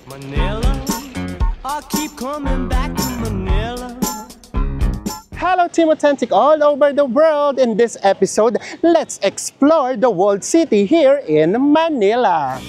Manila, I keep coming back to Manila. Hello Team Authentic all over the world! In this episode, let's explore the walled city here in Manila.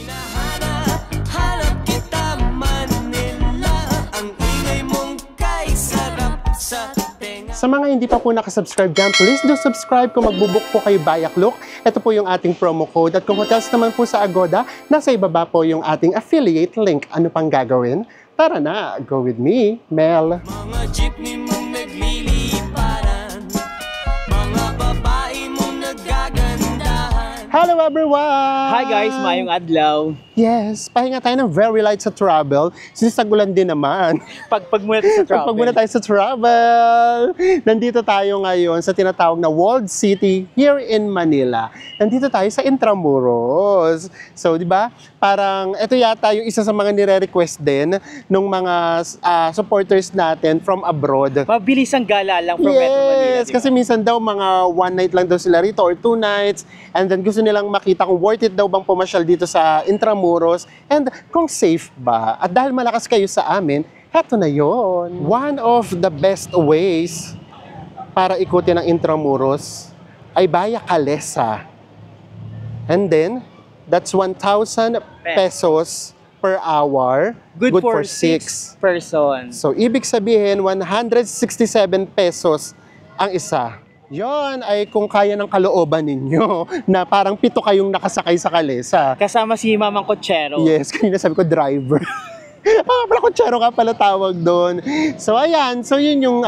Hanap kita Manila, ang ingay mong kay sarap sa tenga. Sa mga hindi pa po nakasubscribe dyan, please do subscribe kung magbubook po kayo by Klook. Ito po yung ating promo code. At kung hotels naman po sa Agoda, nasa ibaba po yung ating affiliate link. Ano pang gagawin? Tara na, go with me, Mel. Mga jeepney mong nagliliparan, mga babae mong nagagandahan. Hello everyone! Hi guys, mayong adlaw. Yes, pahinga tayo ng very light sa travel. Sinisagulan din naman. Pagpag muna tayo sa travel. Pag muna tayo sa travel. Nandito tayo ngayon sa tinatawag na Walled City here in Manila. Nandito tayo sa Intramuros. So, di ba? Parang ito yata yung isa sa mga nire-request din ng mga supporters natin from abroad. Mabilis ang gala lang from Metro Manila. Yes, kasi minsan daw mga one night lang daw sila rito or 2 nights. And then gusto nilang makita kung worth it daw bang pumasyal dito sa Intramuros and kung safe ba. At dahil malakas kayo sa amin, heto na yon. One of the best ways para ikutin ang Intramuros ay via Calesa. And then, that's 1,000 pesos per hour. Good for 6 persons. So, ibig sabihin, 167 pesos ang isa. Yon ay kung kaya ng kalooban ninyo na parang 7 kayong nakasakay sa Calesa. Kasama si Mamang Kotsero. Yes, kanina sabi ko driver. Pala kutsero ka pala tawag doon. So ayan, so yun yung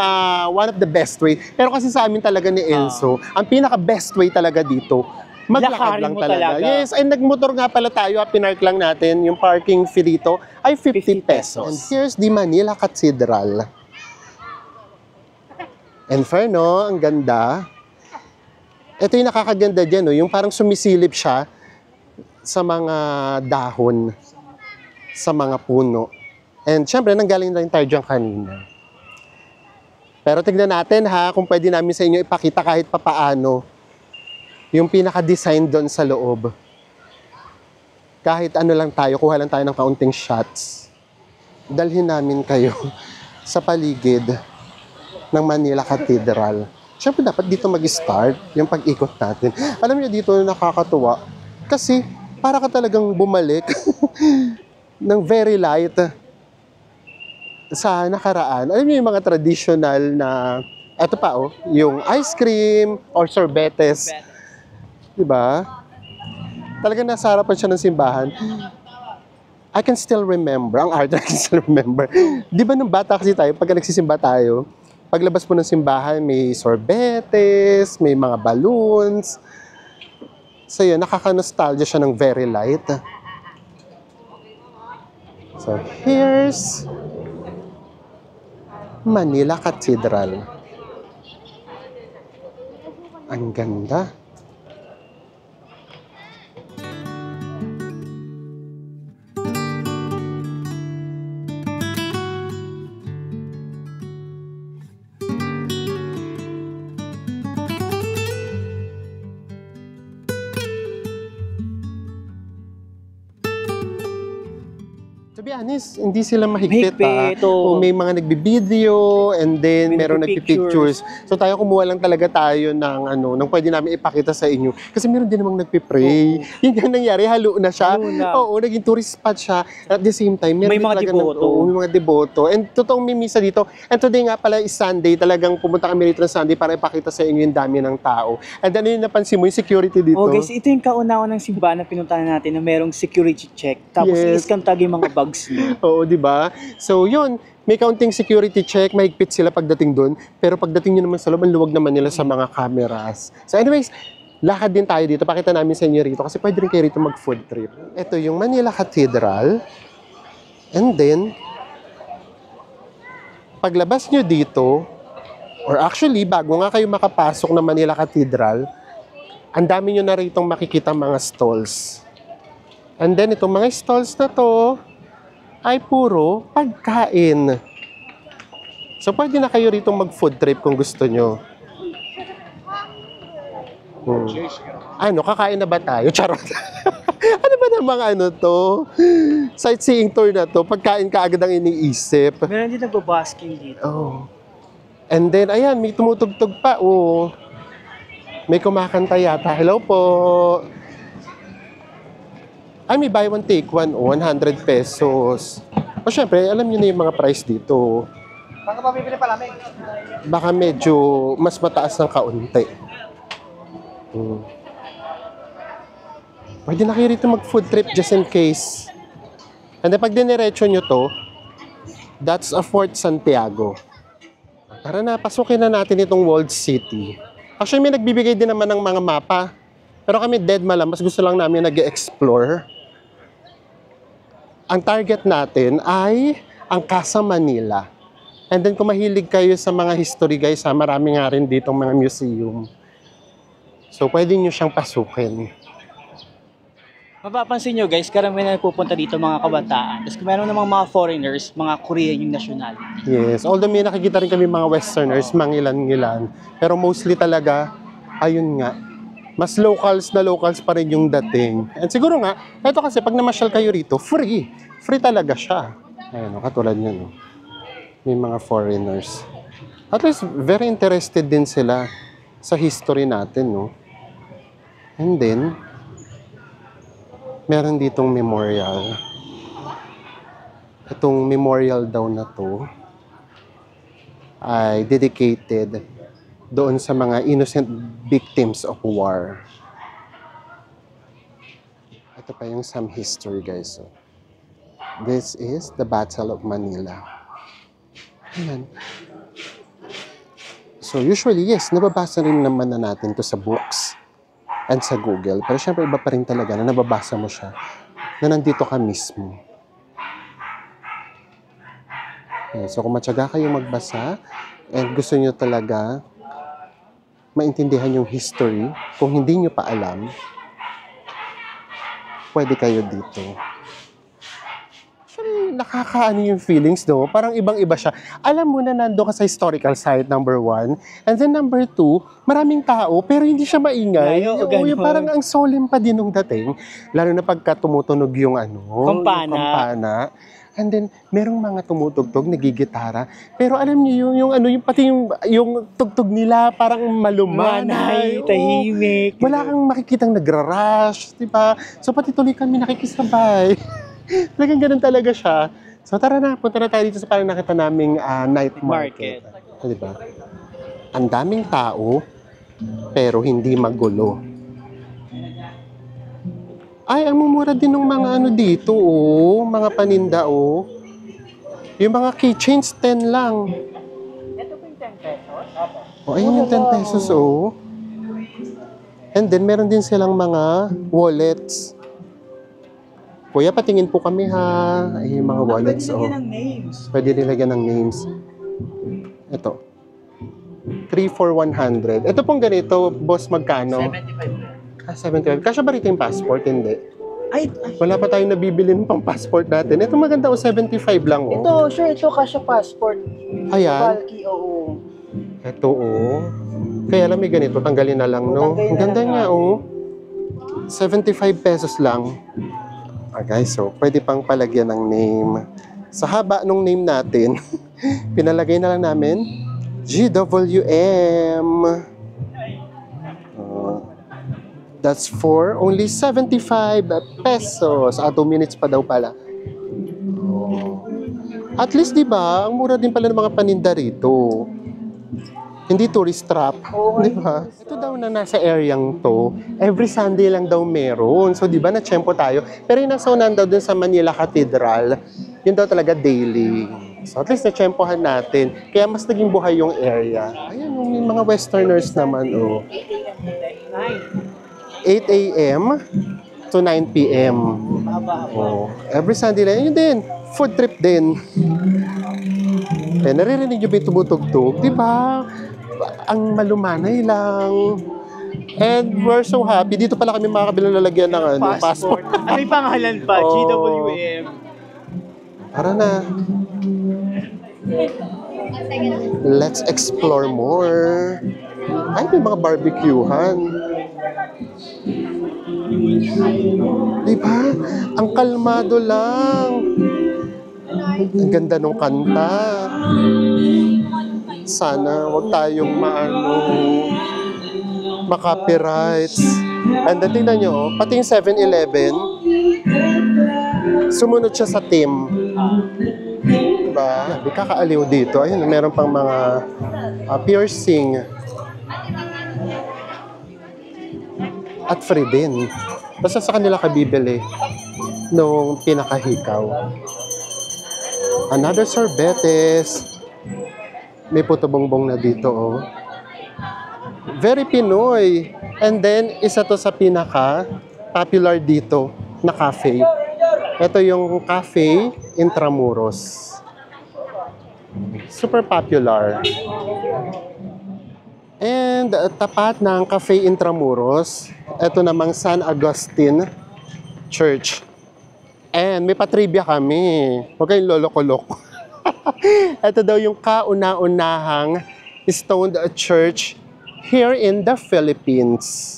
one of the best way. Pero kasi sa amin talaga ni Enzo, ang pinaka best way talaga dito, maglakad Lakarin lang mo talaga. talaga. Yes, ay nagmotor nga pala tayo, pinark lang natin. Yung parking fee dito ay 50 pesos. And here's the Manila Cathedral. Inferno, ang ganda. Ito yung nakakaganda dyan, no? Yung parang sumisilip siya sa mga dahon, sa mga puno. And syempre, nanggaling na rin tayo dyan kanina. Pero tignan natin ha, kung pwede namin sa inyo ipakita kahit papaano yung pinaka-design doon sa loob. Kahit ano lang tayo, kuha lang tayo ng kaunting shots. Dalhin namin kayo sa paligid ng Manila Cathedral. Siyempre, dapat dito mag-start yung pag-ikot natin. Alam niyo, dito nakakatuwa. Kasi, para ka talagang bumalik ng very light sa nakaraan. Alam niyo yung mga traditional na, eto pa oh, yung ice cream or sorbetes. Diba? Talagang nasa harapan siya ng simbahan. I can still remember, ang art I can still remember. Di ba nung bata kasi tayo, pagka nagsisimba tayo, paglabas po ng simbahan, may sorbetes, may mga balloons. So yun, nakaka-nostalgia siya ng very light. So here's Manila Cathedral. Ang ganda. To be honest, hindi sila mahigpit Kung may mga nagbibideo and then meron nagpipictures. So tayo kumuha lang talaga tayo ng ng pwede namin ipakita sa inyo. Kasi meron din namang nagpipray. Yung nga nangyari, halo na siya. Oo, naging tourist spot siya. At the same time, meron may mga deboto. May mga deboto. And totoong may misa dito. And today nga pala is Sunday. Talagang pumunta kami rito ng Sunday para ipakita sa inyo yung dami ng tao. And then yung napansin mo, yung security dito. Oh guys, ito yung kauna-una ng simbahan na pinuntahan natin na merong security check. Tapos i-scan tag yung mga bags niyo. Oo, di ba? So, yun. May counting security check, mahigpit sila pagdating doon. Pero pagdating nyo naman sa loob, ang luwag naman nila sa mga cameras. So, anyways, lakad din tayo dito. Pakita namin sa inyo rito kasi pwede rin kayo rito mag-food trip. Ito yung Manila Cathedral. And then, paglabas nyo dito, or actually, bago nga kayo makapasok ng Manila Cathedral, ang dami nyo na ritong makikita mga stalls. And then, itong mga stalls na to, ay puro pagkain. So, pwede na kayo rito mag-food trip kung gusto nyo. Ano, kakain na ba tayo? Charot. Ano ba namang ano to? Sightseeing tour na to. Pagkain ka agad ang iniisip. Meron din nagbabasking dito. Oh. And then, ayan, may tumutugtog pa. Oh. May kumakanta yata. Hello po. Ay, may buy one, take one. Oh, 100 pesos. O, syempre, alam niyo na yung mga price dito. Baka mabibili pa namin. Baka medyo mas mataas ng kaunti. Pwede na kayo rito mag-food trip just in case. And then pag diniretso nyo to, that's a Fort Santiago. Tara na, pasukin na natin itong walled city. Actually, may nagbibigay din naman ng mga mapa. Pero kami dead malam, mas gusto lang namin nag-explore. Ang target natin ay ang Casa Manila. And then kung mahilig kayo sa mga history guys, marami nga rin ditong mga museum. So pwede nyo siyang pasukin. Mapapansin nyo guys, karamihan na pupunta dito mga kabataan. Tapos kung meron namang mga foreigners, mga Korean yung nationality. Yes, although may nakikita rin kami mga westerners, mangilan-ngilan. Pero mostly talaga, ayun nga, mas locals na locals pa rin yung dating. And siguro nga, ito kasi pag namasyal kayo rito, free. Free talaga siya. Ayun, katulad nyo, no? May mga foreigners. At least, very interested din sila sa history natin, no? And then, meron ditong memorial. Itong memorial daw na to ay dedicated doon sa mga innocent victims of war. Ito pa yung some history, guys. So, this is the Battle of Manila. Ayan. So, usually, yes, nababasa rin naman na natin to sa books and sa Google. Pero syempre, iba pa rin talaga na nababasa mo siya na nandito ka mismo. Ayan. So, kung matyaga kayo magbasa and gusto nyo talaga maintindihan yung history, kung hindi nyo pa alam, pwede kayo dito. Nakakaano yung feelings, no? Parang ibang-iba siya. Alam mo na nando ka sa historical site, number 1. And then number 2, maraming tao, pero hindi siya maingay. Yung parang ang solemn pa din nung dating. Lalo na pagka tumutunog yung Kampana. yung kampana. And then, merong mga tumutugtog, nagigitara. Pero alam niyo yung pati yung tugtog nila, parang malumanay. Tahimik. Wala kang makikitang nagra-rush, di ba? So, pati tuloy kami nakikisabay. Talagang ganun talaga siya. So tara na, punta na tayo dito sa parang nakita naming night market. Di ba? Ang daming tao, pero hindi magulo. Ay, ang mumura din ng mga dito, mga paninda, Yung mga keychains, 10 lang. Ito po yung 10 pesos? Ayun yung 10 pesos, And then, meron din silang mga wallets. Kuya, patingin po kami ha. Ay, yung mga wallets. Pwede nilagyan ng names. Pwede nilagyan ng names. Ito. 3 for 100. Ito pong ganito, boss, magkano? 75. 75. Kasya ba rito yung passport? Hindi. Ay, Wala pa tayong nabibili ng pang passport natin. Ito maganda, 75 lang. ito, sure, ito kasya passport. Ayan. Bulky, oo. Ito, Kaya alam, may ganito, tanggalin na lang, no? Tanggalin Ang na ganda lang niya, 75 pesos lang. Guys, so pwede pang palagyan ng name. Sa haba nung name natin, pinalagay na lang namin GWM. That's for only 75 pesos. 2 minutes pa daw pala. At least, di ba, ang mura din pala ng mga paninda rito. Hindi tourist trap. Di ba? Ito daw na nasa areang to, every Sunday lang daw meron. So, di ba, na-tsempo tayo. Pero yung nasa unan daw dun sa Manila Cathedral, yun daw talaga daily. So, at least na-tsempohan natin. Kaya mas naging buhay yung area. Ayan, yung mga westerners naman, 8 a.m. to 9 p.m. Every Sunday lang. Yun din, food trip din. Kaya naririnig yung tumutugtog, di ba? Ang malumanay lang. And we're so happy. Dito pala kami makakabilang lalagyan ng passport. May pangalan pa, GWM. Tara na. Let's explore more. Ay, may mga barbecuehan. Diba? Ang kalmado lang. Ang ganda nung kanta. Sana wag tayong ma-copyrights. And then tingnan nyo, pati yung 7-Eleven, sumunod siya sa team. Diba? Grabe, kakaaliw dito. Ayun, meron pang mga piercing. At free din. Basta sa kanila kabibili nung pinakahikaw. Another sorbetes. May puto bongbong na dito, oh. Very Pinoy. And then, isa to sa pinaka-popular dito na cafe. Ito yung Cafe Intramuros. Super popular. And tapat ng Cafe Intramuros, ito namang San Agustin Church. And may patrivia kami. Huwag kayong loloko-loko. Ito daw yung kauna-unahang stoned church here in the Philippines.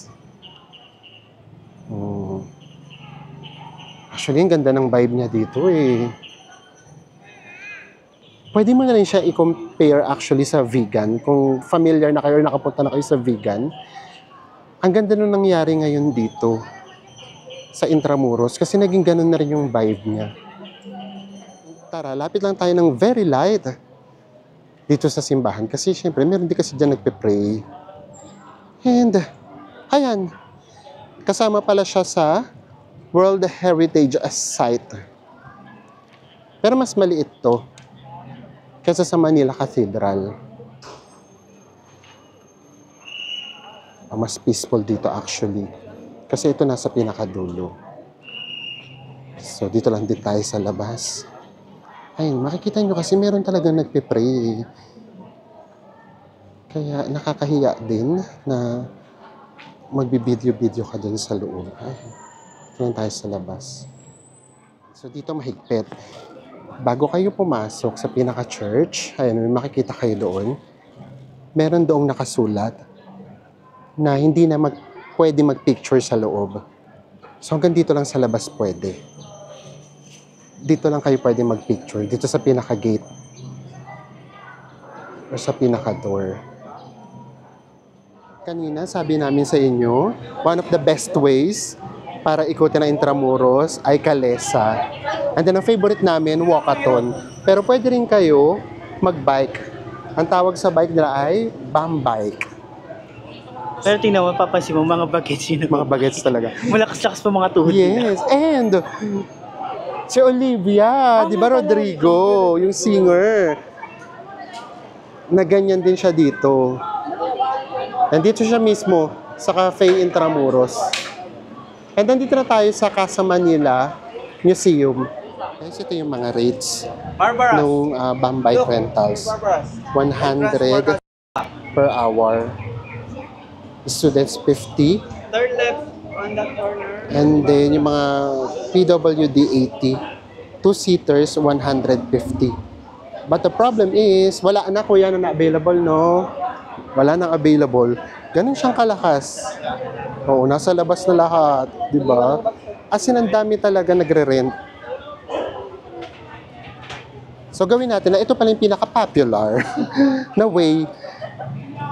Actually, ang ganda ng vibe niya dito eh. Pwede mo na rin siya i-compare actually sa vegan. Kung familiar na kayo or nakapunta na kayo sa vegan, ang ganda nung nangyari ngayon dito sa Intramuros kasi naging ganun na rin yung vibe niya. Tara, lapit lang tayo ng very light dito sa simbahan kasi syempre meron din kasi dyan nagpe-pray. And, ayan, kasama pala siya sa World Heritage Site. Pero mas maliit to kaysa sa Manila Cathedral. Mas peaceful dito actually. Kasi ito nasa pinakadulo. So, dito lang din tayo sa labas. Ayun, makikita nyo kasi meron talagang nagpe-pray. Kaya nakakahiya din na magbibideo-video ka dun sa loob. Ay, ito lang tayo sa labas. So, dito mahigpit. Bago kayo pumasok sa pinaka-church, ayun, may makikita kayo doon. Meron doong nakasulat na hindi na pwede mag-picture sa loob. So hanggang dito lang sa labas pwede. Dito lang kayo pwede mag-picture. Dito sa pinaka-gate. O sa pinaka-door. Kanina sabi namin sa inyo, one of the best ways para ikutin ang Intramuros ay Calesa. And then ang favorite namin, walkathon. Pero pwede rin kayo mag-bike. Ang tawag sa bike nila ay bum bike. Pero tingnan mo, papansin mo, mga bagets yun. Mga bagets talaga. Malakas-lakas pa mga tuhod nila. Yes, and si Olivia, di ba Rodrigo, yung singer, na ganyan din siya dito. Nandito siya mismo sa Cafe Intramuros. And nandito na tayo sa Casa Manila Museum. Guys, ito yung mga rates ng bum-bike rentals. 100 per hour. Students 50. Third left on that corner. And then yung mga PWD 80. Two-seaters 150. But the problem is, wala na kuya na available, no? Wala nang available. Ganun siyang kalakas. Oo, nasa labas na lahat, di ba? As in, ang dami talaga nagre-rent. So gawin natin na ito pala yung pinaka-popular na way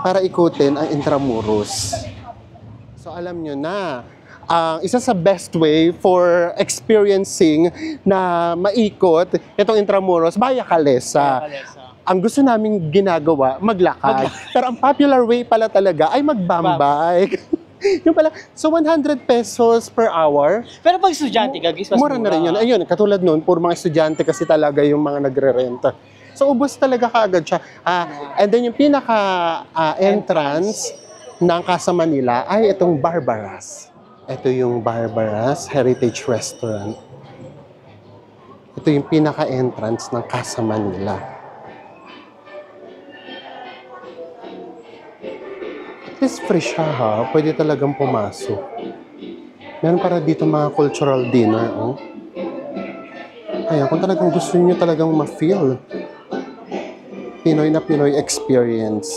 para ikutin ang Intramuros. So alam nyo na, isa sa best way for experiencing na maikot itong Intramuros, via Calesa. Ang gusto namin ginagawa, maglakad. Pero ang popular way pala talaga ay mag-bike. Yung pala, so 100 pesos per hour. Pero pag estudyante ka, guys, mas Mura na rin yun. Ayun, katulad nun, puro mga estudyante kasi talaga yung mga nagre-renta. So, ubos talaga kaagad siya. And then yung pinaka-entrance ng Casa Manila ay itong Barbaras. Ito yung Barbaras Heritage Restaurant. Ito yung pinaka-entrance ng Casa Manila. At least free siya ha. Pwede talagang pumasok. Meron para dito mga cultural dinner. Oh. Ayan, kung talagang gusto niyo talagang ma-feel Pinoy na Pinoy experience.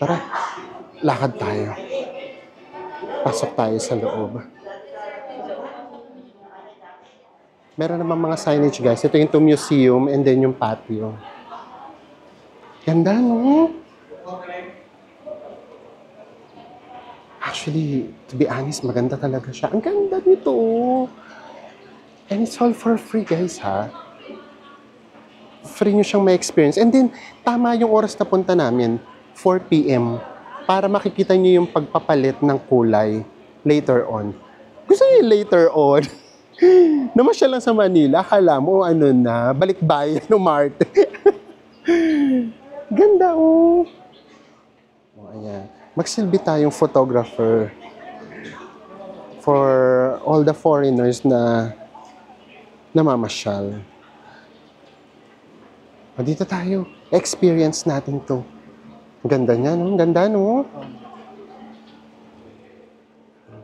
Tara, lakad tayo. Pasok tayo sa loob. Meron naman mga signage, guys. Ito yung to museum and then yung patio. Ganda, no? Actually, to be honest, maganda talaga siya. Ang ganda nito. And it's all for free, guys, ha? Free nyo siyang ma-experience. And then, tama yung oras na punta namin, 4 p.m. Para makikita nyo yung pagpapalit ng kulay later on. Gusto nyo yung later on? Namasyal lang sa Manila, akala mo ano na, balikbayan o Marte. Ganda, oh. Oh, ayan. Magsilbi tayong photographer for all the foreigners na namamasyal. O, dito tayo. Experience natin to. Ganda niya, no? Ganda, no?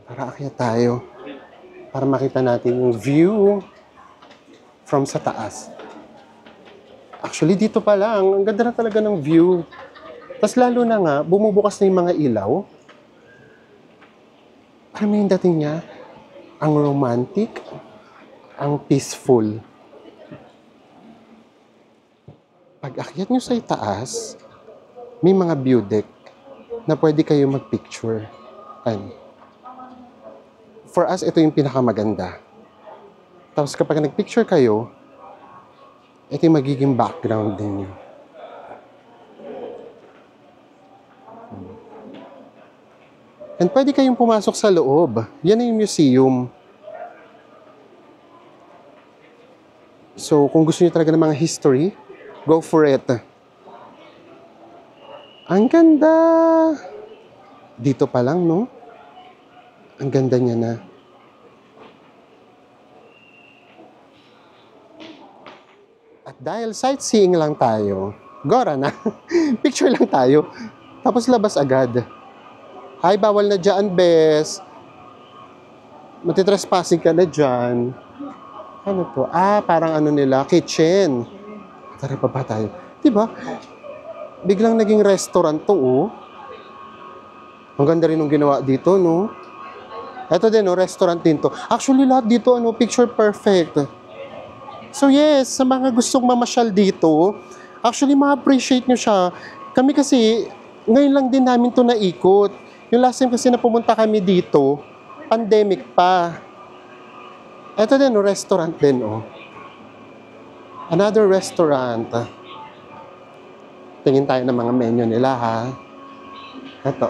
Para akyat tayo. Para makita natin yung view from sa taas. Actually, dito pa lang, ang ganda na talaga ng view. Tapos lalo na nga, bumubukas na yung mga ilaw. Alam mo yung dating niya? Ang romantic, ang peaceful. Pag akyat nyo sa itaas, may mga view deck na pwede kayo mag-picture. Ayan. For us, ito yung pinakamaganda. Tapos kapag nag-picture kayo, ito yung magiging background ninyo. And pwede kayong pumasok sa loob. Yan na yung museum. So, kung gusto niyo talaga ng mga history, go for it. Ang ganda! Dito pa lang, no? Ang ganda niya na. At dahil sightseeing lang tayo, gora na. Picture lang tayo. Tapos labas agad. Ay, bawal na dyan, bes. Matitrespassing ka na dyan. Ano to? Ah, parang ano nila, kitchen. Tara, baba tayo. Diba? Biglang naging restaurant to, oh. Ang ganda rin ng ginawa dito, no? Ito din, no? Restaurant din to. Actually, lahat dito, ano, picture perfect. So, yes, sa mga gustong mamasyal dito, actually, ma-appreciate nyo siya. Kami kasi, ngayon lang din namin to naikot. Yung last time kasi na pumunta kami dito, pandemic pa. Ito din, no? Restaurant din, oh. Another restaurant. Tingin tayo ng mga menu nila, ha? Ito.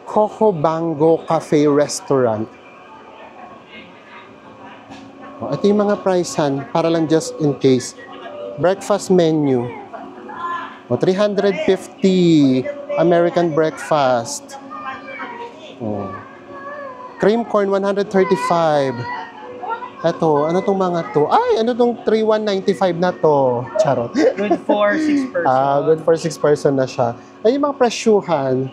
Coco Bango Cafe Restaurant. O, ito yung mga pricehan, para lang just in case. Breakfast menu. O, 350 American breakfast. O. Cream corn, 135. Ito, ano tong mga to? Ay, ano tong 3,195 na to? Charot. Good for 6 person. Good for 6 person na siya. Ay, yung mga presyuhan.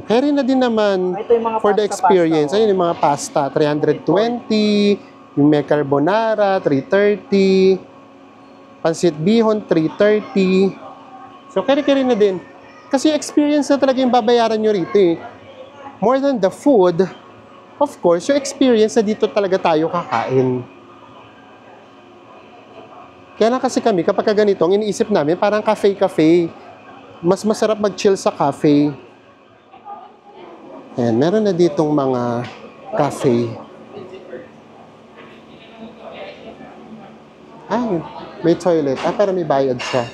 Kaya rin na din naman Ito yung mga for the pasta, experience. pasta, oh. Ayun yung mga pasta, 320. Yung may carbonara, 330. Pansit bihon, 330. So, kaya na din. Kasi experience na talaga yung babayaran nyo rito, eh. More than the food, of course, yung experience na dito talaga tayo kakain. Kaya lang kasi kami, kapag ganito, ang iniisip namin, parang cafe-cafe. Mas masarap mag-chill sa cafe. Ayan, meron na ditong mga cafe. Ay, may toilet. Ah, pero may bayad siya.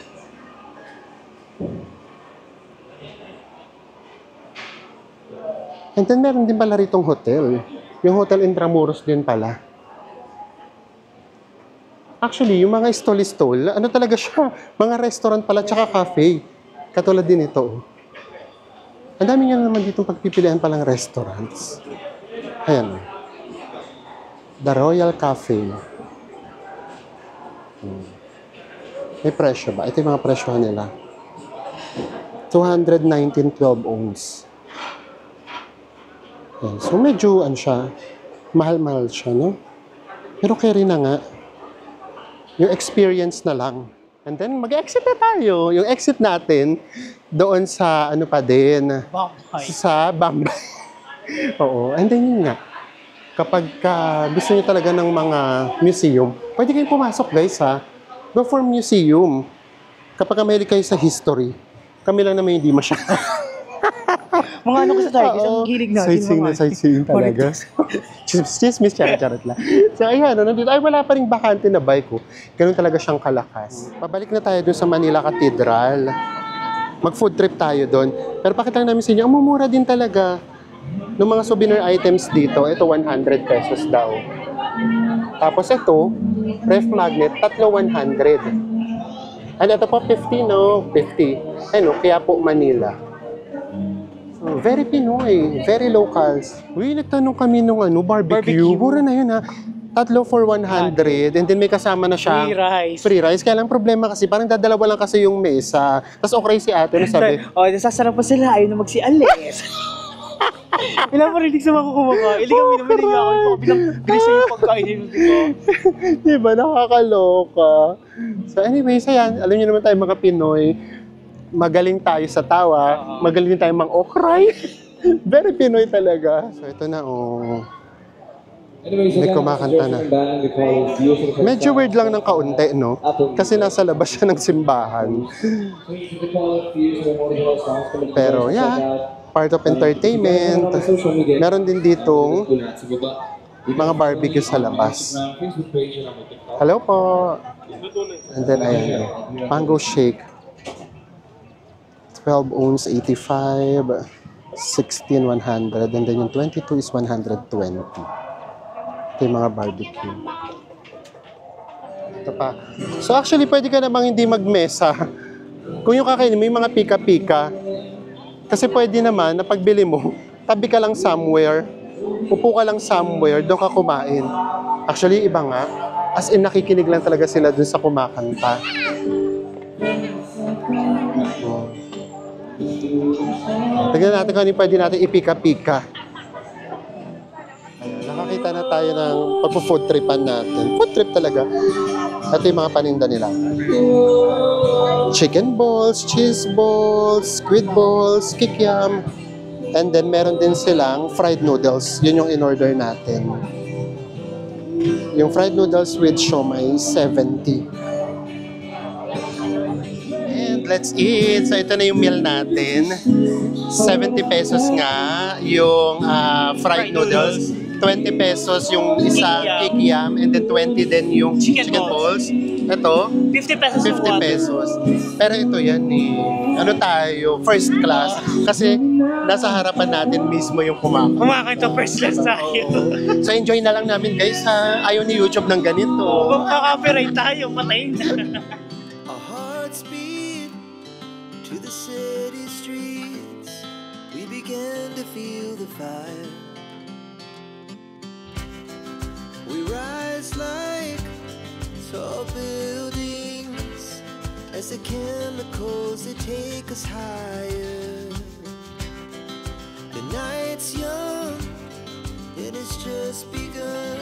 And then meron din pala ritong hotel. Yung Hotel Intramuros din pala. Actually, yung mga stall-stall, ano talaga siya? Mga restaurant pala, tsaka cafe. Katulad din ito. Ang dami nga naman ditong pagpipilian palang restaurants. Ayan. The Royal Cafe. May presyo ba? Ito yung mga presyohan nila. 219.12 ons. Ayan. So, medyo, ano siya, mahal-mahal siya, no? Pero carry na nga. Yung experience na lang. And then, mag-exit na tayo. Yung exit natin, doon sa, ano pa din, Bambay. sa Bambay. Oo. And then, yun nga. Kapag gusto niyo talaga ng mga museum, pwede kayong pumasok, guys, ha? Go for museum. Kapag mahilig kayo sa history, kami lang naman hindi masyado. Mga ano ko sa Target, ang Oo. hilig natin. Sightseeing na sightseeing talaga. Chismis, charot lang. So, ayan, nandito. Ay, wala pa rin bakante na bike ko. Ganun talaga siyang kalakas. Pabalik na tayo dun sa Manila Cathedral. Mag-food trip tayo doon. Pero pakita lang namin sa inyo, ang mumura din talaga. Ng mga souvenir items dito, ito 100 pesos daw. Tapos ito, ref magnet, tatlo 100. And ito po, 50, no? 50. Ano, kaya po Manila. So, very Pinoy, very locals. Uy, nagtanong kami nung barbecue. Barbecue. Mura na yun, ha? Tatlo for 100. And then may kasama na siya. Free rice. Free rice. Kaya lang problema kasi, parang dadalawa lang kasi yung mesa. Tapos okay si ate, ano sabi? Oh, nasasarap pa sila. Ayaw na magsialis. Ilang marinig sa mga kumakain. Ilang kami naman nga ako. Bilis sa yung pagkain nyo, di ba? Diba? Nakakaloka. So anyways, ayan. Alam niyo naman tayo mga Pinoy. Magaling tayo sa tawa. Magaling tayo mang-okray. Very Pinoy talaga. So ito na, oh. May kumakanta na. Medyo weird lang ng kaunti, no? Kasi nasa labas siya ng simbahan. Pero yeah, part of entertainment. Meron din ditong mga barbecue sa labas. Hello po. And then, ayan. Mango shake. 12 ounce, 85. 16, 100. And then yung 22 is 120. Ito yung mga barbecue. Ito pa. So actually, pwede ka namang hindi magmesa. Kung yung kakainin mo, yung mga pika-pika. Kasi pwede naman na pagbili mo, tabi ka lang somewhere, upo ka lang somewhere, doon ka kumain. Actually, iba nga. As in, nakikinig lang talaga sila doon sa kumakanta. Tignan natin kung ano yung pwede natin ipika-pika. Ayan, nakakita na tayo ng pagpo-food tripan natin. Food trip talaga. Ito yung mga paninda nila. Chicken balls, cheese balls, squid balls, kikiam. And then meron din silang fried noodles. Yun yung in-order natin. Yung fried noodles with siomai, 70. And let's eat. So ito na yung meal natin. 70 pesos nga yung fried noodles. 20 pesos yung isang kikiam. And then 20 din yung chicken balls. Ito, 50 pesos 50 pesos. Pero ito yan eh. Ano tayo? First class. Kasi nasa harapan natin mismo yung kumakain. Kumakain to first class tayo. So enjoy na lang namin guys ha. Ayaw ni YouTube ng ganito. Kung makaka-copyright tayo, patayin na. Our hearts beat to the city streets. We began to feel the fire. We rise like tall buildings as the chemicals they take us higher. The night's young and it's just begun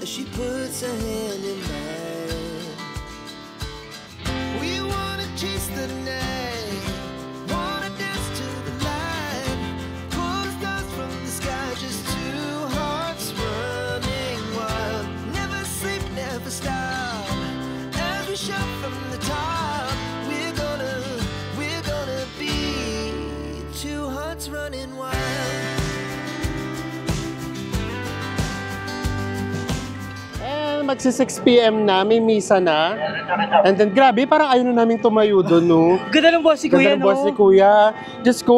as she puts her hand in mine. We wanna chase the night, wanna dance to the light, pull the stars from the sky, just two hearts running wild. Never sleep, never stop, as we shout from the top. We're gonna be two hearts running wild. And magsi 6 PM na, may misa na. And then grabe, parang ayaw na namin tumayo doon, no? Ganda ng boss si Kuya, Ganda ng boss ni Kuya. Diyos ko,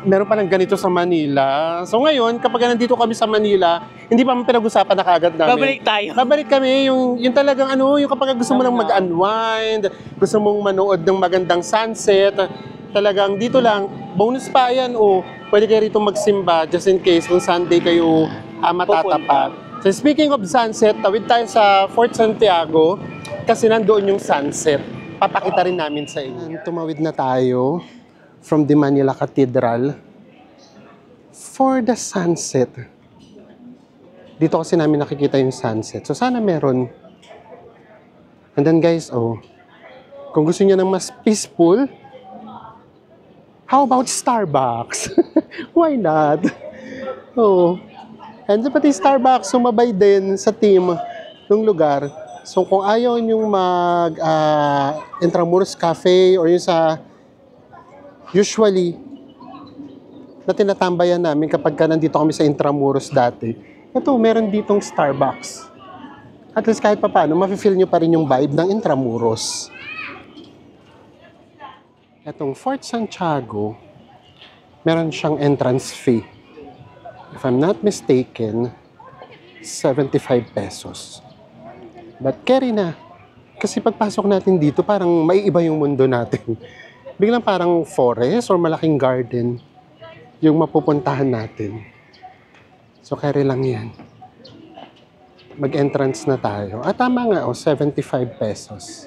meron pa ng ganito sa Manila. So ngayon, kapag nandito kami sa Manila, hindi pa pinag-usapan na kagad namin. Babalik tayo. Babalik kami, yung talagang yung kapag gusto mo lang mag-unwind, gusto mong manood ng magandang sunset, talagang dito lang, bonus pa yan, pwede kayo rito magsimba just in case kung Sunday kayo matatapat. So speaking of sunset, tawid tayo sa Fort Santiago kasi nandoon yung sunset. Papakita rin namin sa inyo. Tumawid na tayo from the Manila Cathedral for the sunset. Dito kasi namin nakikita yung sunset. So sana meron. And then guys, Kung gusto niya ng mas peaceful, how about Starbucks? Why not? Oo. And pati Starbucks sumabay din sa team ng lugar. So kung ayaw niyong mag Intramuros Cafe or yung sa usually na tinatambayan namin kapag nandito kami sa Intramuros dati, ito, meron ditong Starbucks. At least kahit pa paano, mafe-feel nyo pa rin yung vibe ng Intramuros. Itong Fort Santiago, meron siyang entrance fee. If I'm not mistaken, 75 pesos. But carry na. Kasi pagpasok natin dito, parang maiiba yung mundo natin. Biglang parang forest or malaking garden yung mapupuntahan natin. So carry lang yan. Mag-entrance na tayo. At tama nga, 75 pesos.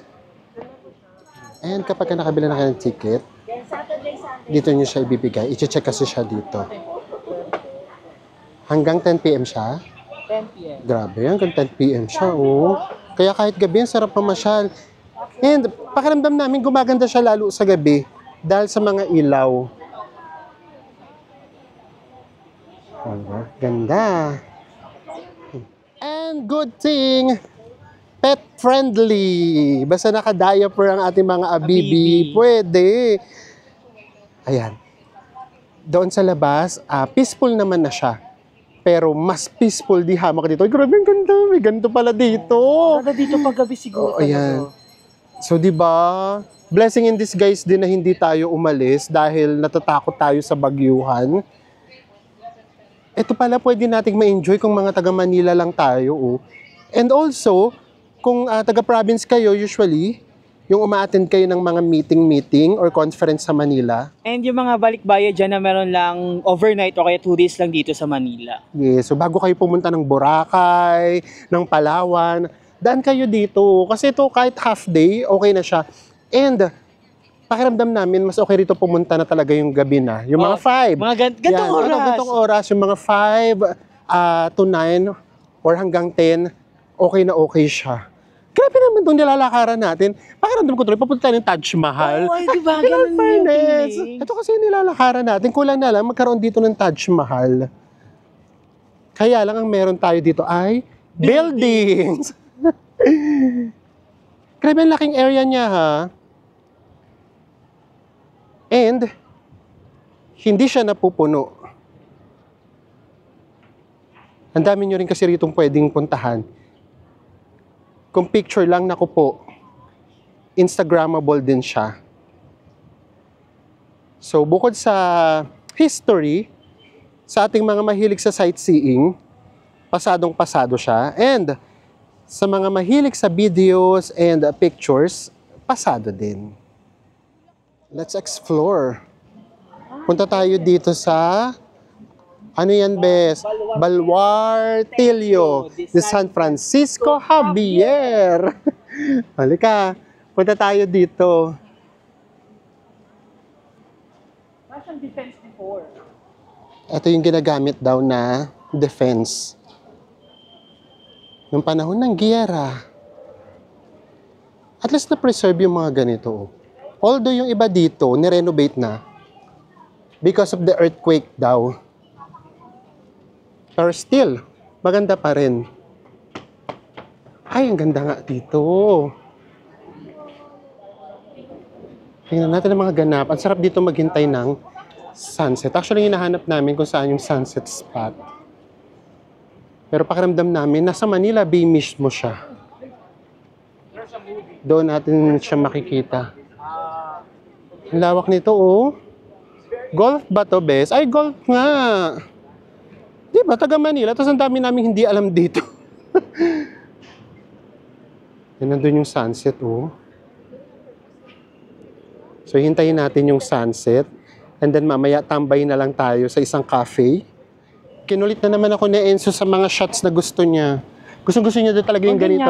And kapag nakabila na kayo ng ticket, dito nyo siya ibibigay. I-check kasi siya dito. Hanggang 10 p.m. siya? 10 p.m. Grabe, hanggang 10 p.m. siya, oh. Kaya kahit gabi, ang sarap pamasyal. And pakiramdam namin, gumaganda siya lalo sa gabi dahil sa mga ilaw. Ganda. And good thing, pet friendly. Basta naka-diaper ang ating mga abibi, pwede. Ayan. Doon sa labas, peaceful naman na siya. Pero mas peaceful di hamak dito. Ay, grabe, ang ganda. May ganito pala dito. Ganda dito paggabi siguro. Ayan. So, di ba, blessing in disguise din na hindi tayo umalis dahil natatakot tayo sa bagyuhan. Ito pala pwede nating ma-enjoy kung mga taga Manila lang tayo. Oh. And also, kung taga-province kayo usually, yung uma-attend kayo ng mga meeting or conference sa Manila. And yung mga balikbayan dyan na meron lang overnight o kaya 2 days lang dito sa Manila. Yes, so bago kayo pumunta ng Boracay, ng Palawan, daan kayo dito. Kasi ito kahit half day, okay na siya. And pakiramdam namin, mas okay rito pumunta na talaga yung gabi na. Yung mga 5. Mga gantong oras. Gantong oras, yung mga 5 to 9 or hanggang 10, okay na okay siya. Grabe naman itong nilalakaran natin. Pakiramdam ko tuloy, papunta tayo ng Taj Mahal. Oh, ay, diba? Ganun yung feeling. Ito kasi yung nilalakaran natin. Kulang na lang magkaroon dito ng Taj Mahal. Kaya lang ang meron tayo dito ay buildings. Grabe ang laking area niya, ha? And hindi siya napupuno. Ang dami nyo rin kasi ritong pwedeng puntahan. Kung picture lang, naku po, Instagrammable din siya. So, bukod sa history, sa ating mga mahilig sa sightseeing, pasadong-pasado siya. And sa mga mahilig sa videos and pictures, pasado din. Let's explore. Punta tayo dito sa, ano yan, Bes? Baluartillo de San Francisco Javier. Halika, punta tayo dito. Nasaan defense before? Ito yung ginagamit daw na defense. Noong panahon ng giyera. At least na-preserve yung mga ganito. Although yung iba dito, nirenovate na. Because of the earthquake daw. Pero still, maganda pa rin. Ay, ang ganda nga dito. Tingnan natin ang mga ganap. Ang sarap dito maghintay ng sunset. Actually, hinahanap namin kung saan yung sunset spot. Pero pakiramdam namin, nasa Manila Bay mismo siya. Doon natin siya makikita. Ang lawak nito, oh. Golf ba to, Bes? Ay, golf nga. Di ba, taga Manila, tapos ang dami namin hindi alam dito. Yan, nandun yung sunset, oh. So, hintayin natin yung sunset. And then, mamaya, tambay na lang tayo sa isang cafe. Kinulit na naman ako ni Enzo sa mga shots na gusto niya. Gusto niya doon talaga yung ganito.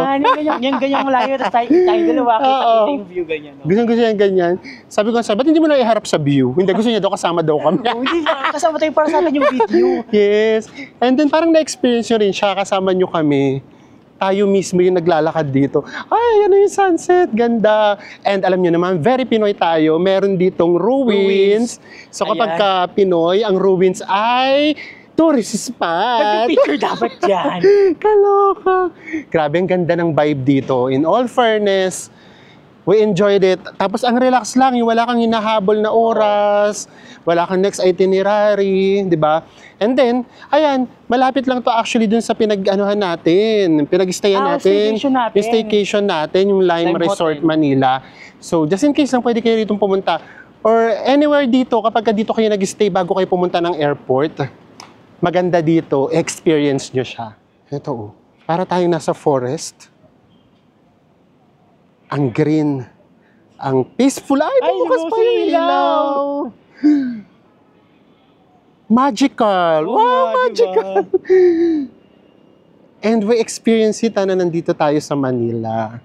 Yung ganyang layo, tapos tayo dalawa, kita yung view ganyan. No? Gusto niya yung ganyan. Sabi ko, ba't hindi mo na iharap sa view? Hindi, gusto niya daw, kasama daw kami. Hindi, kasama tayo para sa atin yung video. Yes. And then parang na-experience nyo rin siya, kasama nyo kami. tayo mismo yung naglalakad dito. Ay, ano yung sunset, ganda. And alam nyo naman, very Pinoy tayo. Meron ditong ruins. So kapag ka Pinoy, ang ruins ay tourist spot. Picture dapat dyan. Kaloka. Grabe, ang ganda ng vibe dito. In all fairness, we enjoyed it. Tapos ang relax lang, yung wala kang hinahabol na oras, wala kang next itinerary, di ba? And then, ayan, malapit lang to actually dun sa pinag-anuhan natin, pinag-stayan natin. Staycation natin. Yung staycation natin, yung Lime Resort Hotel. Manila. So, just in case lang pwede kayo rito pumunta. Or anywhere dito, kapag dito kayo nag-stay bago kayo pumunta ng airport, maganda dito, experience nyo siya. Ito oh, para tayong nasa forest. Ang green, ang peaceful. Ay, bukas pa yung ilaw. Magical. Wow, magical. And we experience it na nandito tayo sa Manila.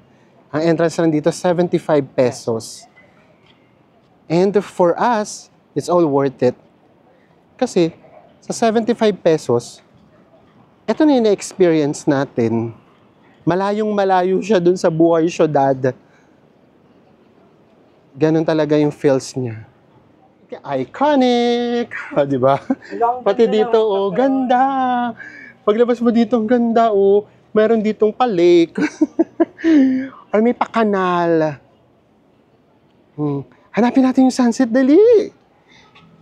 Ang entrance lang dito, 75 pesos. And for us, it's all worth it. Kasi, sa 75 pesos, ito na yung na-experience natin. Malayong-malayo siya dun sa buhay syudad. Ganon talaga yung feels niya. Iconic! Di ba? Pati dito, oh, ganda! Paglabas mo dito, ang ganda, oh. Meron ditong pa-lake. Or may pa-kanal. Hanapin natin yung sunset, dali!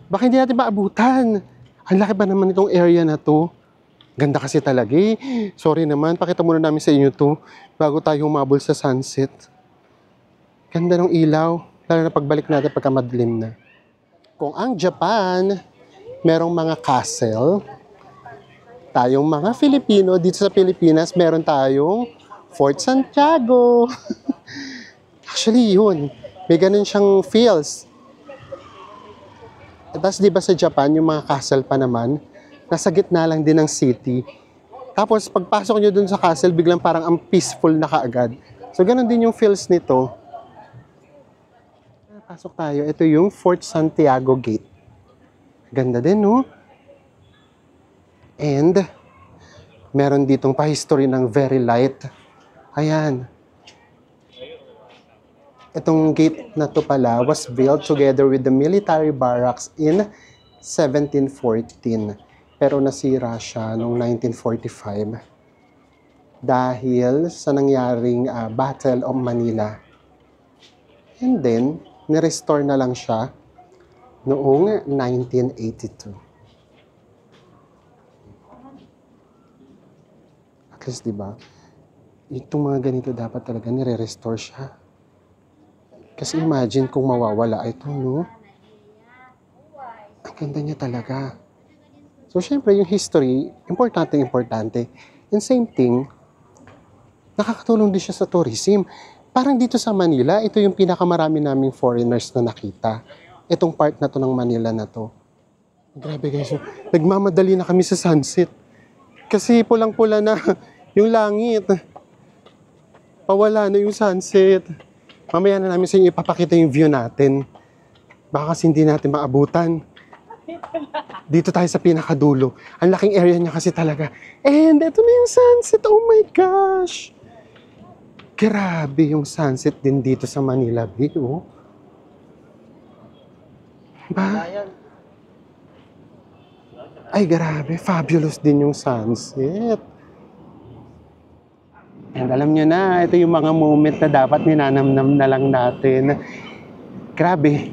Baka hindi natin maabutan. Ang laki ba naman itong area na to? Ganda kasi talaga eh. Sorry naman, pakita muna namin sa inyo to bago tayo humabol sa sunset. Ganda ng ilaw, lalo na pagbalik natin pagka madilim na. Kung ang Japan, merong mga castle, tayong mga Filipino, dito sa Pilipinas, meron tayong Fort Santiago. Actually, yun. May ganun siyang feels. Tapos di ba sa Japan, yung mga castle pa naman, nasa gitna lang din ng city. Tapos pagpasok nyo dun sa castle, biglang parang ang peaceful na kaagad. So ganun din yung feels nito. Pasok tayo. Ito yung Fort Santiago Gate. Ganda din, no? And meron ditong pa-history ng very light. Ayan. Itong gate na to pala was built together with the military barracks in 1714. Pero nasira siya noong 1945 dahil sa nangyaring Battle of Manila. And then, nirestore na lang siya noong 1982. At least, di ba? Itong mga ganito dapat talaga nire-restore siya. Kasi imagine kung mawawala ito, no? Ang ganda niya talaga. So, syempre, yung history, importante. And same thing, nakakatulong din siya sa tourism. Parang dito sa Manila, ito yung pinakamarami naming foreigners na nakita. Itong part na to ng Manila na to. Grabe guys, so, nagmamadali na kami sa sunset. Kasi pulang-pula na yung langit. Pawala na yung sunset. Mamaya na namin sa inyo ipapakita yung view natin. Baka kasi hindi natin maabutan. Dito tayo sa pinakadulo. Ang laking area niya kasi talaga. And ito na yung sunset. Oh my gosh! Grabe yung sunset din dito sa Manila Bay, oh. Ba? Ay, grabe. Fabulous din yung sunset. And alam nyo na, ito yung mga moment na dapat ninanamnam na lang natin. Grabe.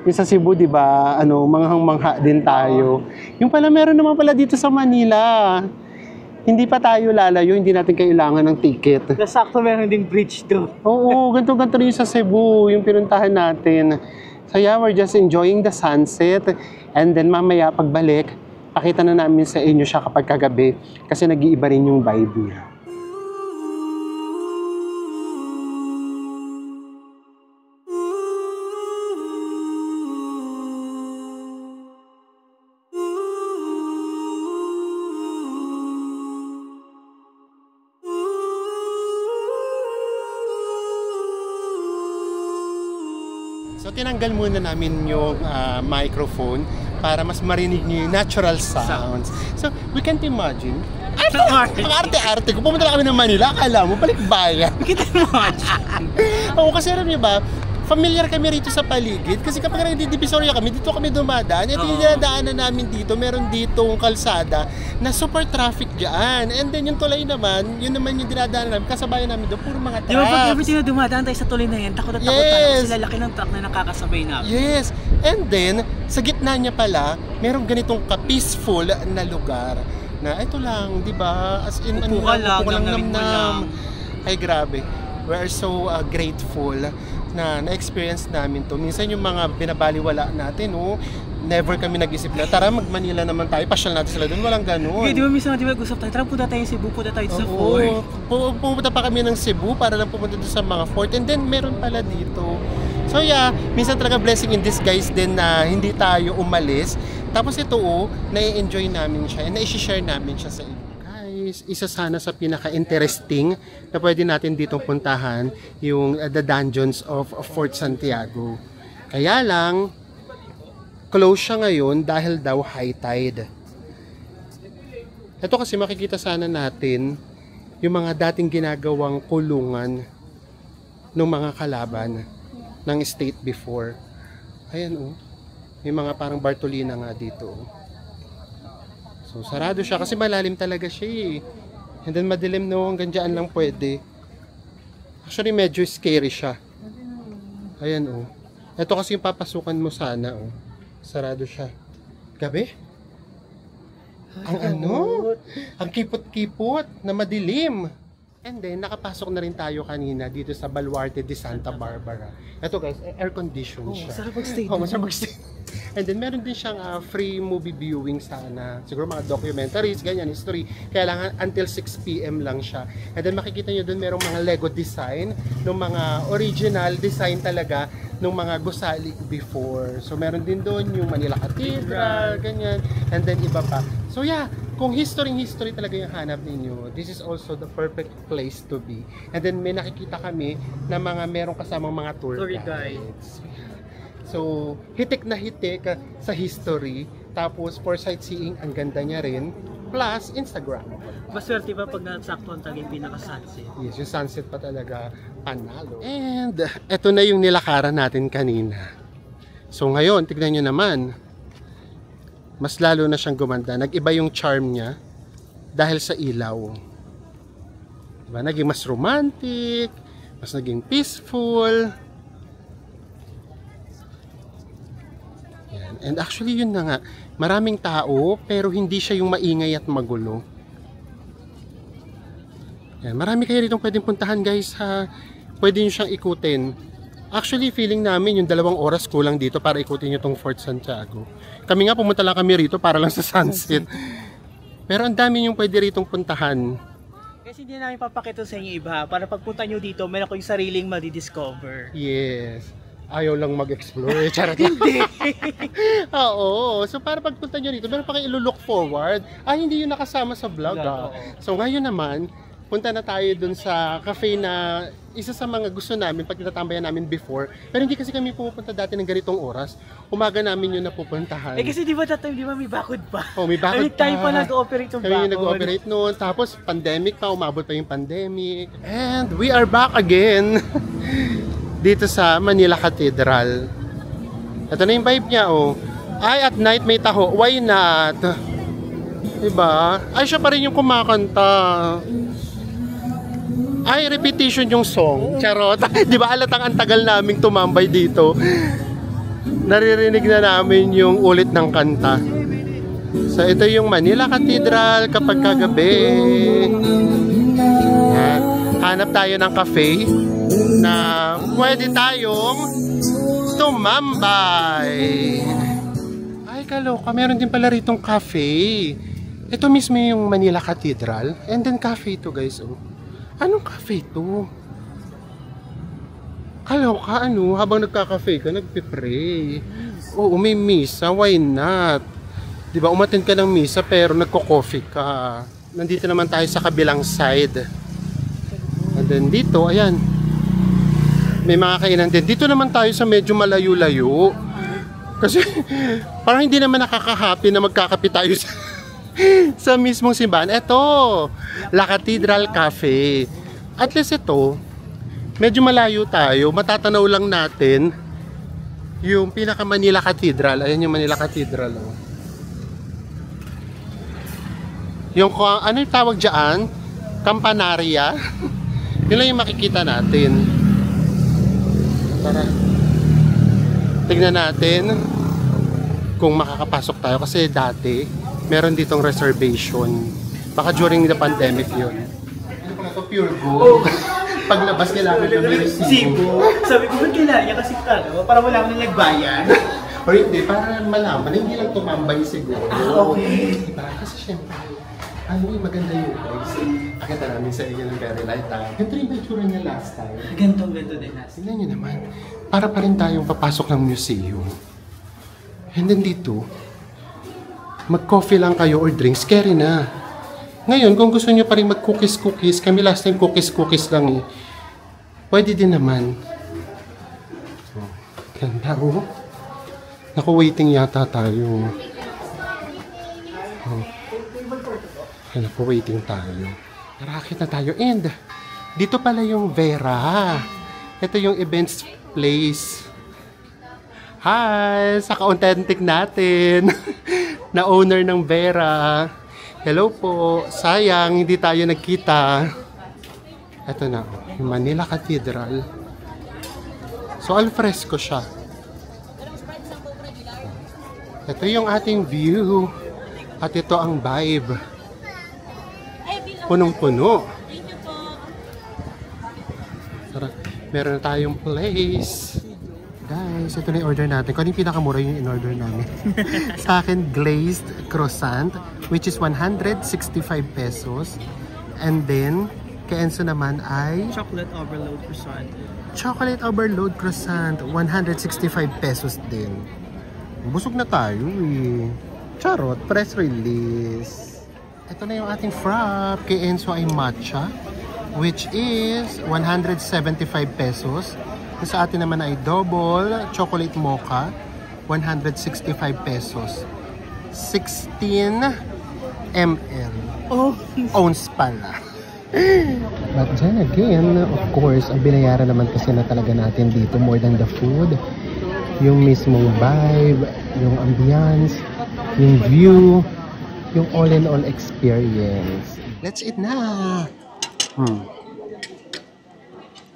Yung sa Cebu, di ba, manghang-mangha din tayo. Yung pala, meron naman pala dito sa Manila. Hindi pa tayo lalayo, hindi natin kailangan ng ticket. Nasakto meron ding bridge to. Oo, ganito-ganito rin yung sa Cebu, yung pinuntahan natin. So yeah, we're just enjoying the sunset. And then mamaya, pagbalik, pakita na namin sa inyo siya kapag kagabi. Kasi nag-iiba rin yung vibe niya. So, tinanggal muna namin yung microphone para mas marinig niyo yung natural sounds. So, we can't imagine. Ang arte-arte ko. Pumunta lang kami ng Manila. Akala mo, balikbayan. Kita mo. Oo, kasi alam niyo ba, familiar kami rito sa paligid. Kasi kapag nagdi-Divisoria kami, dito kami dumadaan. Ito yung dinadaanan namin dito. Meron ditong kalsada na super traffic dyan. And then yung tulay naman, yun naman yung dinadaanan namin. Kasabayan namin doon, puro mga trucks. Di ba pag everything na dumadaan tayo sa tuloy na yan, takot na takot tayo kasi lalaki ng truck na nakakasabay namin. Yes. And then, sa gitna niya pala, merong ganitong ka-peaceful na lugar. Na ito lang, di ba? As in, Upo ka lang, nam-nam. mo lang. Ay, grabe. We are so grateful na na-experience namin to. Minsan yung mga binabaliwala natin, never kami nag-isip na, tara mag-Manila naman tayo, pasyal natin sila doon, walang ganun. Okay, di ba minsan natin mag-usap tayo, tara punta tayo sa Cebu, punta tayo sa fort. Pupunta pa kami ng Cebu para lang pumunta doon sa mga fort, and then meron pala dito. So yeah, minsan talaga blessing in disguise din na hindi tayo umalis. Tapos ito nai-enjoy namin siya and na-share namin siya sa inyo. Isa sana sa pinaka-interesting na pwede natin ditong puntahan yung the dungeons of Fort Santiago. Kaya lang, close siya ngayon dahil daw high tide. Ito kasi makikita sana natin yung mga dating ginagawang kulungan ng mga kalaban ng state before. Ayan may mga parang Bartolina nga dito. So, sarado siya kasi malalim talaga siya And then madilim hanggang dyan lang pwede. Actually, medyo scary siya. Ayan Ito kasi yung papasukan mo sana Sarado siya. Gabi? Ang kipot-kipot na madilim. And then, nakapasok na rin tayo kanina dito sa Baluarte de Santa Barbara. Ito guys, air-conditioned siya. Masarap mag-stay. Masarap mag-stay. And then, meron din siyang free movie viewing sana. Siguro mga documentaries, ganyan, history. Kaya lang, until 6 PM lang siya. And then, makikita nyo doon, merong mga Lego design, ng mga original design talaga, ng mga gusali before. So, meron din doon yung Manila Cathedral, ganyan. And then, iba pa. So, yeah, kung history talaga yung hanap ninyo, this is also the perfect place to be. And then, may nakikita kami na merong kasamang mga tour guides. So, hitik na hitik sa history. Tapos, for sightseeing, ang ganda niya rin. Plus, Instagram. Maswerte ba pag nasaktuhan tayo yung pinaka-sunset? Yes, yung sunset pa talaga panalo. And, eto na yung nilakaran natin kanina. So, ngayon, tignan nyo naman. Mas lalo na siyang gumanda. Nag-iba yung charm niya dahil sa ilaw. Diba? Naging mas romantic, mas naging peaceful. And actually yun na nga, maraming tao pero hindi siya yung maingay at magulo. Yan, marami kayo rito pwedeng puntahan guys ha. Pwede nyo siyang ikutin. Actually feeling namin yung 2 oras kulang dito para ikutin nyo tong Fort Santiago. Kami nga pumunta lang kami rito para lang sa sunset. Pero ang dami yung pwede ritong puntahan. Kasi hindi namin papakita sa inyo iba. Para pagpunta nyo dito, meron ko yung sariling madidiscover. Yes. Ayaw lang mag-explore. Charot lang. Hindi. Oo. So para pagpunta nyo dito, meron pa kayo ilo-look forward. Hindi yun nakasama sa vlog. So ngayon naman, punta na tayo dun sa cafe na isa sa mga gusto namin pag natatambayan namin before. Pero hindi kasi kami pupunta dati ng ganitong oras. Umaga namin yun napupuntahan. Kasi di ba may bakod pa? May bakod pa. Tayo pa nag-ooperate yung bakod. Kami nag-ooperate noon. Tapos pandemic pa, umabot pa yung pandemic. And we are back again. Dito sa Manila Cathedral. Ito na yung vibe niya Ay, at night may taho. Why not? Diba? Ay, siya pa rin yung kumakanta. Ay, repetition yung song. Charot. Diba alatang ang tagal naming tumambay dito. Naririnig na namin yung ulit ng kanta. So, ito yung Manila Cathedral kapag kagabi. Yan. Hanap tayo ng cafe na pwede tayong tumambay. Ay, kaloka. Meron din pala ritong cafe. Ito mismo yung Manila Cathedral. And then cafe to guys. Anong cafe to? Kaloka, habang nagka-cafe ka, nagpipray. Oo, may misa. Why not? Diba, umattend ka ng misa pero nagko-coffee ka. Nandito naman tayo sa kabilang side. And then dito, ayan. May mga kainan din. Dito naman tayo sa medyo malayo-layo. Kasi parang hindi naman nakaka-happy na magkakape tayo sa Sa mismong simbahan. Ito, La Cathedral Cafe. At least ito, medyo malayo tayo. Matatanaw lang natin yung pinaka Manila Cathedral. Ayan yung Manila Cathedral. Oh. Yung ano yung tawag dyan? Campanaria. Yun lang yung makikita natin. Para tignan natin kung makakapasok tayo. Kasi dati, meron ditong reservation. Baka during the pandemic yun. Ano pala ito? Pure gold. Paglabas kailangan na may resibo. Sabi ko, ba't kailangan niya kasi para wala nang nagbayan? Or hindi, para malaman, hindi lang tumambay siguro. Okay. Diba? Kasi syempre, maganda yung place. Akita namin sa inyo ng very light time. Ganito yung itsura niya last time. Ganto din last. Tingnan nyo naman, para pa rin tayong papasok ng museum. And then dito, mag-coffee lang kayo or drinks, carry na. Ngayon, kung gusto nyo pa rin mag-cookies, kami last time cookies lang eh. Pwede din naman. Oh, ganda oh. Naku, waiting yata tayo. Oh. Naku, waiting tayo. Narakit na tayo. And, dito pala yung Vera. Ito yung events place. Hi! Sa ka-authentic natin. Na owner ng Vera. Hello po. Sayang, hindi tayo nagkita. Ito na, yung Manila Cathedral. So, alfresco siya. Ito yung ating view. At ito ang vibe. Punong-puno. Sarap. Meron na tayong place. Guys, ito na yung order natin. Kung ano yung pinakamura yung in-order namin. Sa akin, glazed croissant, which is 165 pesos. And then, kay Enzo naman ay Chocolate overload croissant. chocolate overload croissant, 165 pesos din. Busog na tayo eh. Charot, press release. Ito na yung ating frap. Kay Enzo ay matcha, which is 175 pesos. Yung sa atin naman ay double chocolate mocha, 165 pesos. 16 ml. Oh, Ounce pala. But then again, of course, ang binayaran naman kasi na talaga natin dito more than the food. Yung mismong vibe, yung ambience, yung view, yung all-in-all experience. Let's eat na!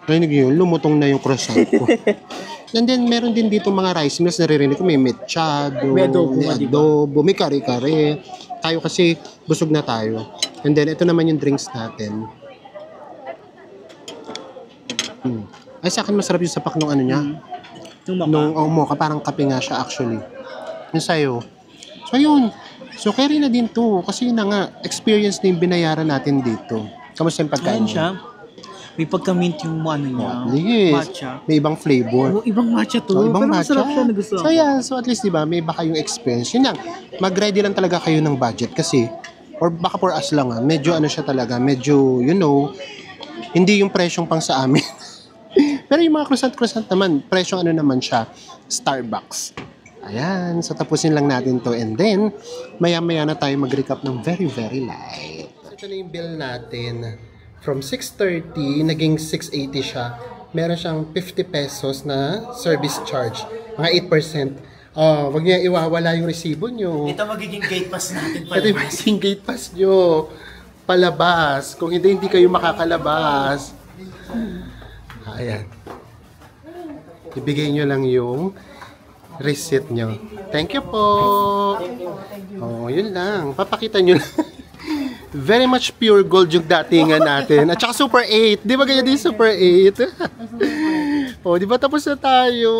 Narinig yun, lumutong na yung croissant ko. And then, meron din dito mga rice meals, naririnig ko may mechado, May adobo, may kare-kare. Tayo kasi, busog na tayo. And then, ito naman yung drinks natin. Ay, sa akin masarap yung sapak nung ano niya. Nung mocha, parang kape nga siya actually. Yung sa'yo. So, yun. So, carry na din to. Kasi yun na nga, experience na yung binayaran natin dito. Kamusta yung pagkain Ayan mo? siya. May pagka-mint yung ano niya. Yes. Matcha. May ibang flavor. Oh, ibang matcha to. So, ibang pero matcha. masarap siya, nagustuhan So, yeah. So, at least, di ba, may baka yung experience. Yun lang. Mag-ready lang talaga kayo ng budget kasi, or baka for us lang medyo ano siya talaga, medyo, you know, hindi yung presyong pang sa amin. Pero yung mga croissant naman, presyong ano naman siya, Starbucks. Ayan. So, tapusin lang natin to. And then, maya-maya na tayo mag-recap ng very, very light. So, ito na yung bill natin. From 630, naging 680 siya. Meron siyang 50 pesos na service charge. Mga 8%. Wag niya iwawala yung resibo nyo. Ito magiging gate pass natin Ito yung magiging gate pass nyo. Palabas. Kung hindi kayo makakalabas. Ayan. Ibigay nyo lang yung receipt nyo. Thank you po. Yun lang. Papakita nyo lang. Very much pure gold yung datingan natin. At saka Super 8. Di ba ganyan din Super 8? Di ba tapos na tayo?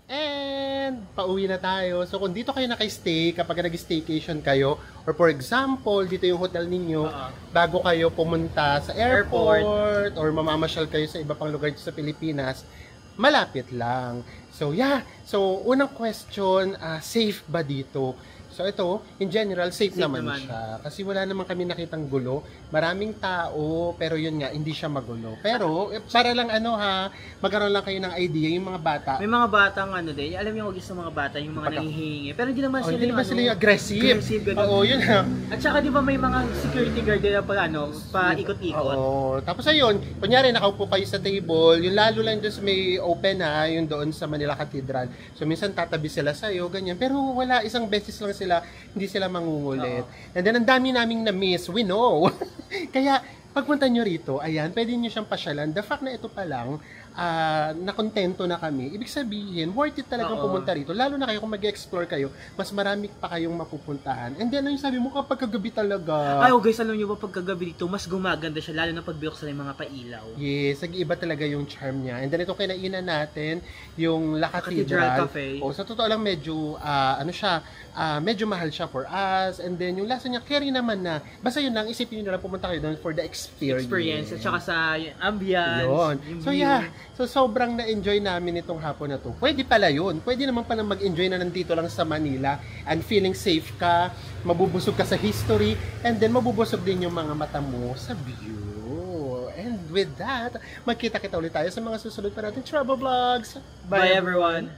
And pauwi na tayo. So kung dito kayo naka-stay, kapag nag-staycation kayo, or for example, dito yung hotel ninyo, bago kayo pumunta sa airport, or mamamasyal kayo sa iba pang lugar sa Pilipinas, malapit lang. So yeah. So unang question, safe ba dito? So So ito, in general, safe naman naman. siya. Kasi wala naman kami nakitang gulo. Maraming tao, pero yun nga, hindi siya magulo. Pero, para lang magkaroon lang kayo ng idea, yung mga bata. May mga batang din, alam niyo gusto ng mga bata, yung mga nanghihingi. Pero hindi naman sila Hindi naman sila yung aggressive. aggressive, ganun. Oo, yun na. At saka di ba may mga security guard na paikot-ikot. Oo. Tapos ayun, kunyari nakaupo kayo sa table, yung lalo lang doon may open yung doon sa Manila Cathedral. So minsan tatabi sila sa'yo, ganyan. Pero wala, isang beses lang sila, hindi sila mangungulit. And then ang dami naming na-miss, we know. Kaya pagpunta nyo rito, ayan, pwede nyo siyang pasyalan. The fact na ito pa lang, nakontento na kami, ibig sabihin, worth it talagang pumunta rito. Lalo na kayo kung mag-explore kayo, mas marami pa kayong mapupuntahan. And then, ano yung sabi mo, kapag kagabi talaga. Ay, guys, alam nyo ba, pagkagabi dito, mas gumaganda siya, lalo na pag binuksan yung mga pailaw. Yes, nag-iba talaga yung charm niya. And then, itong kinainan natin, yung La Cathedral Cathedral. Cafe. Sa totoo lang, medyo, medyo mahal siya for us. And then, yung lasa niya, carry naman na. Basta yun lang, isipin nyo na lang pumunta kayo doon for the experience. At saka sa ambience. Yun. Yung So view. yeah, so sobrang na-enjoy namin itong hapon na to. Pwede pala yun. Pwede naman palang mag-enjoy na nandito lang sa Manila and feeling safe ka, mabubusog ka sa history, and then mabubusog din yung mga mata mo sa view. And with that, magkita-kita ulit tayo sa mga susunod pa natin travel vlogs. Bye everyone!